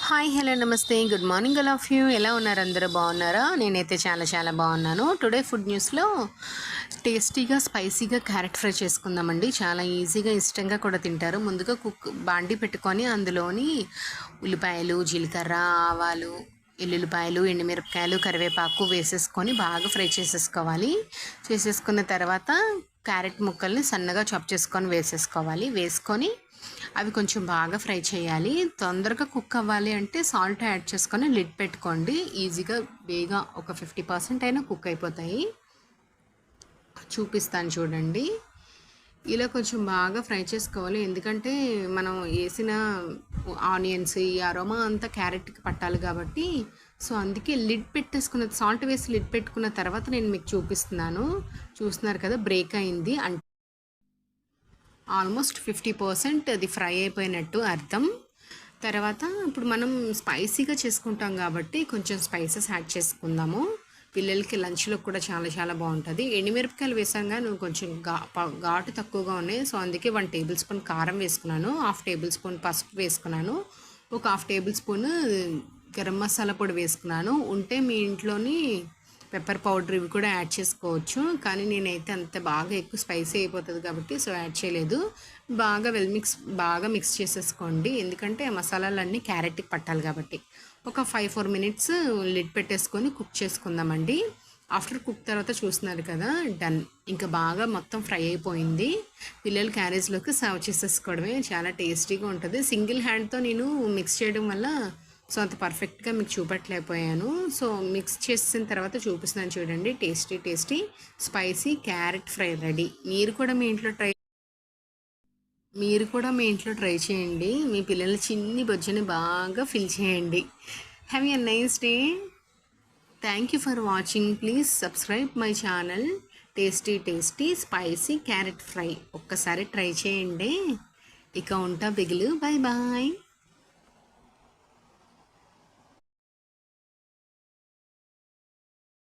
Hi hello నమస్తే good morning all of you. ఎలా ఉన్నారు? అందరూ బాగున్నారా? నేనైతే చాలా చాలా బాగున్నాను. టుడే ఫుడ్ న్యూస్లో టేస్టీగా స్పైసీగా క్యారెట్ ఫ్రై చేసుకుందామండి. చాలా ఈజీగా ఇష్టంగా కూడా తింటారు. ముందుగా బాండి పెట్టుకొని అందులోని ఉల్లిపాయలు, జీలకర్ర, ఆవాలు, ఎల్లుల్లిపాయలు, ఎండుమిరపకాయలు, కరివేపాకు వేసేసుకొని బాగా ఫ్రై చేసేసుకున్న తర్వాత క్యారెట్ ముక్కల్ని సన్నగా చాప్ చేసుకొని వేసుకొని అవి కొంచెం బాగా ఫ్రై చేయాలి. తొందరగా కుక్ అవ్వాలి అంటే సాల్ట్ యాడ్ చేసుకొని లిడ్ పెట్టుకోండి. ఈజీగా బేగా ఒక 50% అయినా కుక్ అయిపోతాయి. చూపిస్తాను చూడండి. ఇలా కొంచెం బాగా ఫ్రై చేసుకోవాలి. ఎందుకంటే మనం వేసిన ఆనియన్స్ ఈ అరోమా అంతా క్యారెట్కి పట్టాలి కాబట్టి, సో అందుకే లిడ్ పెట్టేసుకున్న సాల్ట్ వేసి లిడ్ పెట్టుకున్న తర్వాత నేను మీకు చూపిస్తున్నాను. చూస్తున్నారు కదా, బ్రేక్ అయింది అంటే ఆల్మోస్ట్ 50% అది ఫ్రై అయిపోయినట్టు అర్థం. తర్వాత ఇప్పుడు మనం స్పైసీగా చేసుకుంటాం కాబట్టి కొంచెం స్పైసెస్ యాడ్ చేసుకుందాము. పిల్లలకి లంచ్లో కూడా చాలా చాలా బాగుంటుంది. ఎండుమిరపకాయలు వేసాక నువ్వు కొంచెం ఘాటు తక్కువగా ఉన్నాయి, సో అందుకే 1 టేబుల్ స్పూన్ కారం వేసుకున్నాను, 1/2 టేబుల్ స్పూన్ పసుపు వేసుకున్నాను, ఒక 1/2 టేబుల్ స్పూన్ గరం మసాలా పొడి వేసుకున్నాను. ఉంటే మీ ఇంట్లోని పెప్పర్ పౌడర్ ఇవి కూడా యాడ్ చేసుకోవచ్చు, కానీ నేనైతే అంత బాగా ఎక్కువ స్పైసీ అయిపోతుంది కాబట్టి సో యాడ్ చేయలేదు. బాగా మిక్స్ చేసేసుకోండి, ఎందుకంటే మసాలాలన్నీ క్యారెట్కి పట్టాలి కాబట్టి. ఒక 5-4 మినిట్స్ లిడ్ పెట్టేసుకొని కుక్ చేసుకుందామండి. ఆఫ్టర్ కుక్ తర్వాత చూస్తున్నారు కదా, డన్. ఇంకా బాగా మొత్తం ఫ్రై అయిపోయింది. పిల్లలు క్యారేజ్లోకి సర్వ్ చేసేసుకోవడమే. చాలా టేస్టీగా ఉంటుంది. సింగిల్ హ్యాండ్తో నేను మిక్స్ చేయడం వల్ల సో అంత పర్ఫెక్ట్గా మీకు చూపెట్టలేకపోయాను. సో మిక్స్ చేసిన తర్వాత చూపిస్తున్నాను చూడండి. Tasty spicy carrot fry ready. మీరు కూడా మీ ఇంట్లో ట్రై చేయండి. మీ పిల్లల చిన్ని బొజ్జని బాగా ఫిల్ చేయండి. Have a nice day. Thank you for watching. Please subscribe my channel. Tasty spicy carrot fry ఒక్కసారి ట్రై చేయండి. ఇక ఉంటా బిగులు. Bye bye.